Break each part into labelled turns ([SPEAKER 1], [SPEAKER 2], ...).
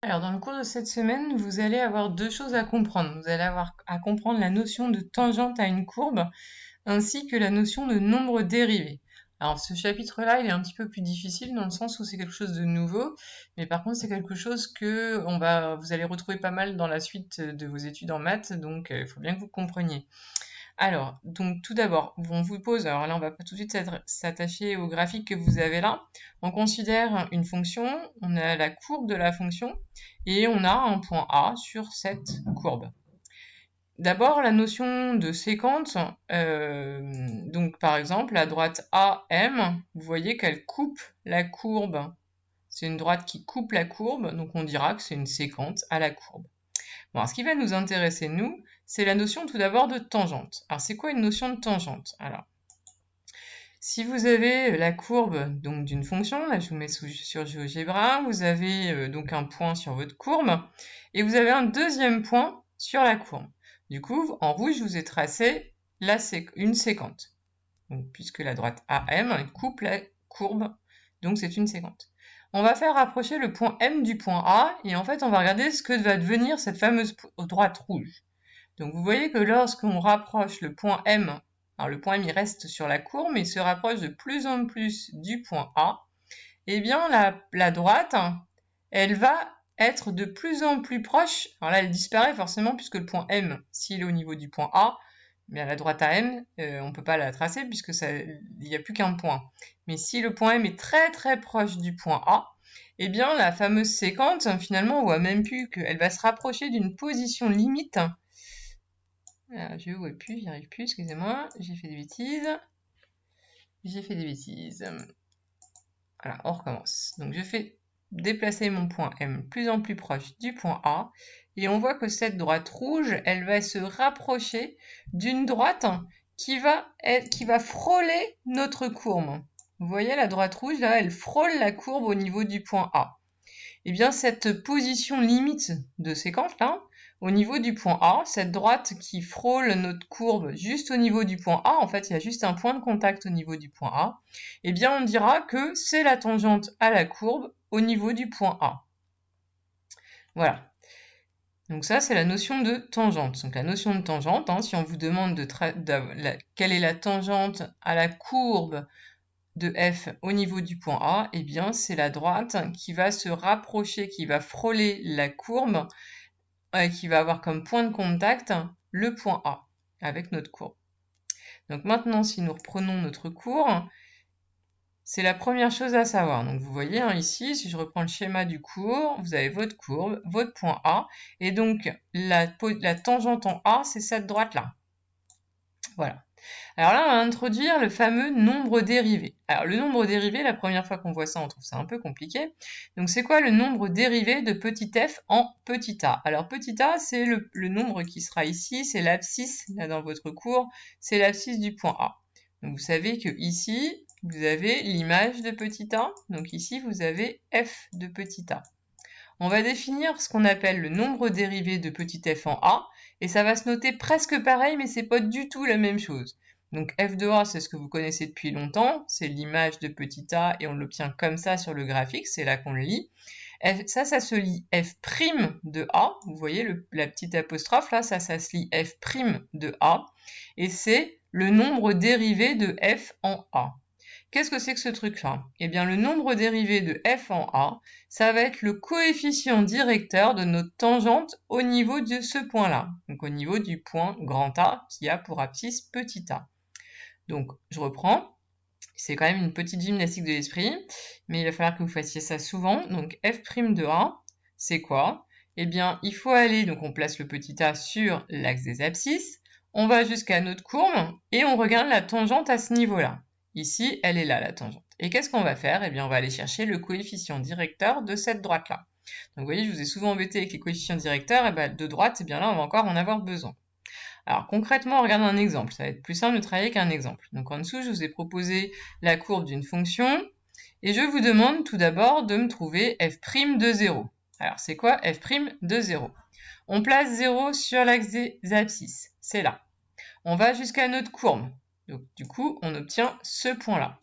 [SPEAKER 1] Alors, dans le cours de cette semaine, vous allez avoir deux choses à comprendre. Vous allez avoir à comprendre la notion de tangente à une courbe, ainsi que la notion de nombre dérivé. Alors, ce chapitre-là, il est un petit peu plus difficile dans le sens où c'est quelque chose de nouveau, mais par contre, c'est quelque chose que vous allez retrouver pas mal dans la suite de vos études en maths, donc il faut bien que vous compreniez. Alors, donc tout d'abord, on vous pose, alors là on va pas tout de suite s'attacher au graphique que vous avez là. On considère une fonction, on a la courbe de la fonction et on a un point A sur cette courbe. D'abord, la notion de séquence, donc par exemple, la droite AM, vous voyez qu'elle coupe la courbe. C'est une droite qui coupe la courbe, donc on dira que c'est une séquence à la courbe. Bon, alors, ce qui va nous intéresser, nous, c'est la notion tout d'abord de tangente. Alors, c'est quoi une notion de tangente? Alors, si vous avez la courbe donc d'une fonction, là je vous mets sur GeoGebra, vous avez donc un point sur votre courbe, et vous avez un deuxième point sur la courbe. Du coup, en rouge, je vous ai tracé une séquence. Donc, puisque la droite AM coupe la courbe, donc c'est une séquence. On va faire rapprocher le point M du point A, et en fait, on va regarder ce que va devenir cette fameuse droite rouge. Donc, vous voyez que lorsqu'on rapproche le point M, alors le point M il reste sur la courbe, mais il se rapproche de plus en plus du point A, et bien la droite, elle va être de plus en plus proche. Alors là, elle disparaît forcément puisque le point M, s'il est au niveau du point A, bien la droite AM, on ne peut pas la tracer puisque il n'y a plus qu'un point. Mais si le point M est très très proche du point A, eh bien la fameuse séquence, finalement, on voit même plus qu'elle va se rapprocher d'une position limite. Alors, je ne vois plus, j'y arrive plus, excusez-moi, j'ai fait des bêtises. Voilà, on recommence. Donc je fais déplacer mon point M plus en plus proche du point A, et on voit que cette droite rouge, elle va se rapprocher d'une droite qui va frôler notre courbe. Vous voyez la droite rouge, là, elle frôle la courbe au niveau du point A. Et bien cette position limite de séquence, là, au niveau du point A, cette droite qui frôle notre courbe juste au niveau du point A, en fait il y a juste un point de contact au niveau du point A, eh bien on dira que c'est la tangente à la courbe au niveau du point A. Voilà. Donc ça, c'est la notion de tangente. Donc la notion de tangente, si on vous demande quelle est la tangente à la courbe de F au niveau du point A, eh bien c'est la droite qui va se rapprocher, qui va frôler la courbe, qui va avoir comme point de contact le point A avec notre courbe. Donc maintenant, si nous reprenons notre cours, c'est la première chose à savoir. Donc vous voyez ici, si je reprends le schéma du cours, vous avez votre courbe, votre point A, et donc la tangente en A, c'est cette droite-là. Voilà. Alors là, on va introduire le fameux nombre dérivé. Alors le nombre dérivé, la première fois qu'on voit ça, on trouve ça un peu compliqué. Donc c'est quoi le nombre dérivé de petit f en petit a? Alors petit a, c'est le nombre qui sera ici, c'est l'abscisse, là dans votre cours, c'est l'abscisse du point A. Donc vous savez que ici, vous avez l'image de petit a, donc ici vous avez f de petit a. On va définir ce qu'on appelle le nombre dérivé de petit f en a, et ça va se noter presque pareil, mais c'est pas du tout la même chose. Donc f de a, c'est ce que vous connaissez depuis longtemps, c'est l'image de petit a, et on l'obtient comme ça sur le graphique, c'est là qu'on le lit. Ça se lit f' de a, vous voyez la petite apostrophe là, ça se lit f' de a, et c'est le nombre dérivé de f en a. Qu'est-ce que c'est que ce truc-là? Eh bien, le nombre dérivé de f en a, ça va être le coefficient directeur de notre tangente au niveau de ce point-là, donc au niveau du point grand A qui a pour abscisse petit a. Donc, je reprends. C'est quand même une petite gymnastique de l'esprit, mais il va falloir que vous fassiez ça souvent. Donc, f' de a, c'est quoi? Eh bien, il faut aller, donc on place le petit a sur l'axe des abscisses, on va jusqu'à notre courbe, et on regarde la tangente à ce niveau-là. Ici, elle est là, la tangente. Et qu'est-ce qu'on va faire? Eh bien, on va aller chercher le coefficient directeur de cette droite-là. Donc, vous voyez, je vous ai souvent embêté avec les coefficients directeurs, et bien, de droite, eh bien là, on va encore en avoir besoin. Alors, concrètement, on regarde un exemple. Ça va être plus simple de travailler qu'un exemple. Donc, en dessous, je vous ai proposé la courbe d'une fonction, et je vous demande tout d'abord de me trouver f' de 0. Alors, c'est quoi f' de 0? On place 0 sur l'axe des abscisses. C'est là. On va jusqu'à notre courbe. Donc, du coup, on obtient ce point-là.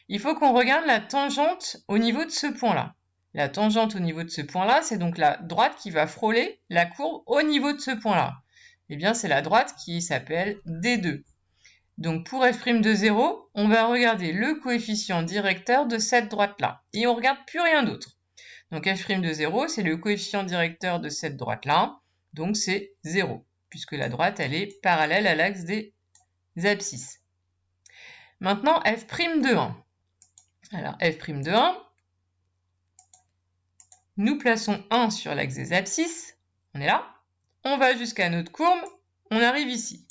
[SPEAKER 1] Il faut qu'on regarde la tangente au niveau de ce point-là. La tangente au niveau de ce point-là, c'est donc la droite qui va frôler la courbe au niveau de ce point-là. Eh bien, c'est la droite qui s'appelle D2. Donc, pour f' de 0, on va regarder le coefficient directeur de cette droite-là. Et on ne regarde plus rien d'autre. Donc, f' de 0, c'est le coefficient directeur de cette droite-là. Donc, c'est 0, puisque la droite, elle est parallèle à l'axe des abscisses. Maintenant, f' de 1. Alors, f' de 1, nous plaçons 1 sur l'axe des abscisses. On est là. On va jusqu'à notre courbe. On arrive ici.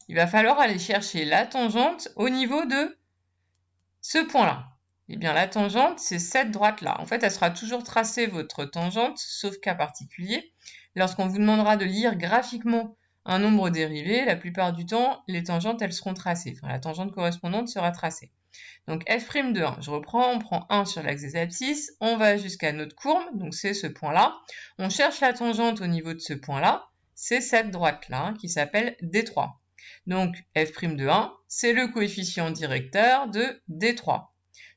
[SPEAKER 1] Il va falloir aller chercher la tangente au niveau de ce point-là. Eh bien, la tangente, c'est cette droite-là. En fait, elle sera toujours tracée, votre tangente, sauf cas particulier. Lorsqu'on vous demandera de lire graphiquement un nombre dérivé, la plupart du temps, les tangentes, elles seront tracées. Enfin, la tangente correspondante sera tracée. Donc, f' de 1, je reprends, on prend 1 sur l'axe des abscisses, on va jusqu'à notre courbe, donc c'est ce point-là. On cherche la tangente au niveau de ce point-là, c'est cette droite-là, qui s'appelle D3. Donc, f' de 1, c'est le coefficient directeur de D3.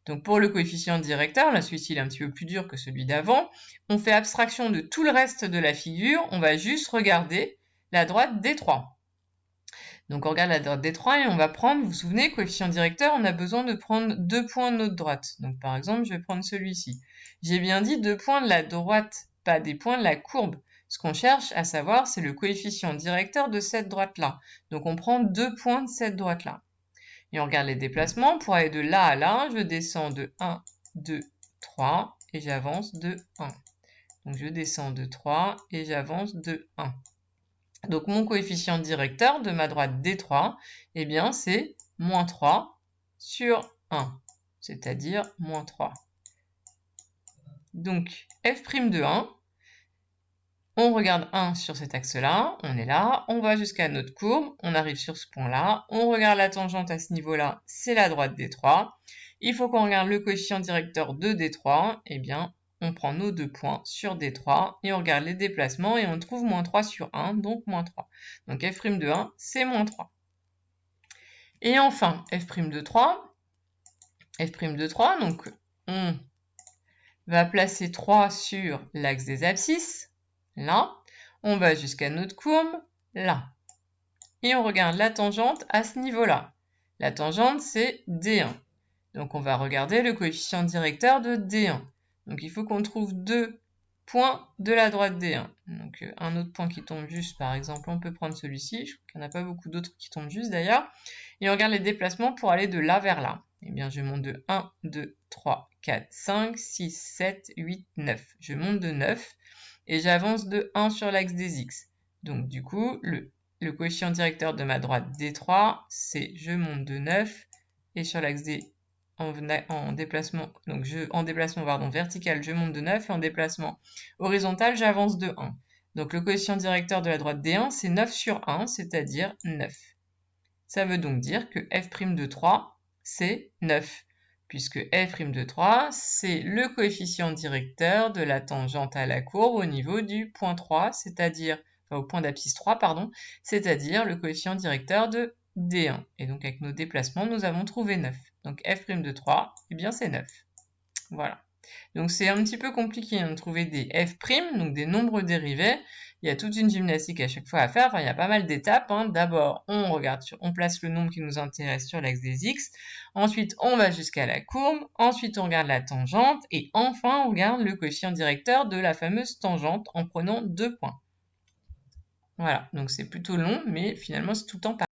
[SPEAKER 1] Donc, pour le coefficient directeur, là, celui-ci est un petit peu plus dur que celui d'avant, on fait abstraction de tout le reste de la figure, on va juste regarder la droite D3. Donc, on regarde la droite D3 et on va prendre, vous vous souvenez, coefficient directeur, on a besoin de prendre 2 points de notre droite. Donc, par exemple, je vais prendre celui-ci. J'ai bien dit 2 points de la droite, pas des points de la courbe. Ce qu'on cherche à savoir, c'est le coefficient directeur de cette droite-là. Donc, on prend 2 points de cette droite-là. Et on regarde les déplacements. Pour aller de là à là, je descends de 1, 2, 3 et j'avance de 1. Donc, je descends de 3 et j'avance de 1. Donc, mon coefficient directeur de ma droite D3, eh bien, c'est moins 3 sur 1, c'est-à-dire moins 3. Donc, f' de 1, on regarde 1 sur cet axe-là, on est là, on va jusqu'à notre courbe, on arrive sur ce point-là, on regarde la tangente à ce niveau-là, c'est la droite D3. Il faut qu'on regarde le coefficient directeur de D3, eh bien, on prend nos 2 points sur D3 et on regarde les déplacements et on trouve moins 3 sur 1, donc moins 3. Donc f' de 1, c'est moins 3. Et enfin, f' de 3, donc on va placer 3 sur l'axe des abscisses, là. On va jusqu'à notre courbe, là. Et on regarde la tangente à ce niveau-là. La tangente, c'est D1. Donc on va regarder le coefficient directeur de D1. Donc il faut qu'on trouve 2 points de la droite D1. Donc un autre point qui tombe juste, par exemple, on peut prendre celui-ci. Je crois qu'il n'y en a pas beaucoup d'autres qui tombent juste d'ailleurs. Et on regarde les déplacements pour aller de là vers là. Eh bien, je monte de 1, 2, 3, 4, 5, 6, 7, 8, 9. Je monte de 9 et j'avance de 1 sur l'axe des X. Donc du coup, le coefficient directeur de ma droite D3, c'est je monte de 9 et sur l'axe D en déplacement, donc en déplacement vertical, je monte de 9 et en déplacement horizontal, j'avance de 1. Donc le coefficient directeur de la droite D1, c'est 9 sur 1, c'est-à-dire 9. Ça veut donc dire que f' de 3, c'est 9, puisque f' de 3, c'est le coefficient directeur de la tangente à la courbe au niveau du point 3, c'est-à-dire, enfin au point d'abscisse 3, pardon, c'est-à-dire le coefficient directeur de D1. Et donc avec nos déplacements, nous avons trouvé 9. Donc f' de 3, eh bien c'est 9. Voilà. Donc c'est un petit peu compliqué de trouver des f', donc des nombres dérivés. Il y a toute une gymnastique à chaque fois à faire. Enfin, il y a pas mal d'étapes. D'abord, on place le nombre qui nous intéresse sur l'axe des x. Ensuite, on va jusqu'à la courbe. Ensuite, on regarde la tangente. Et enfin, on regarde le coefficient directeur de la fameuse tangente en prenant 2 points. Voilà, donc c'est plutôt long, mais finalement, c'est tout le temps pareil.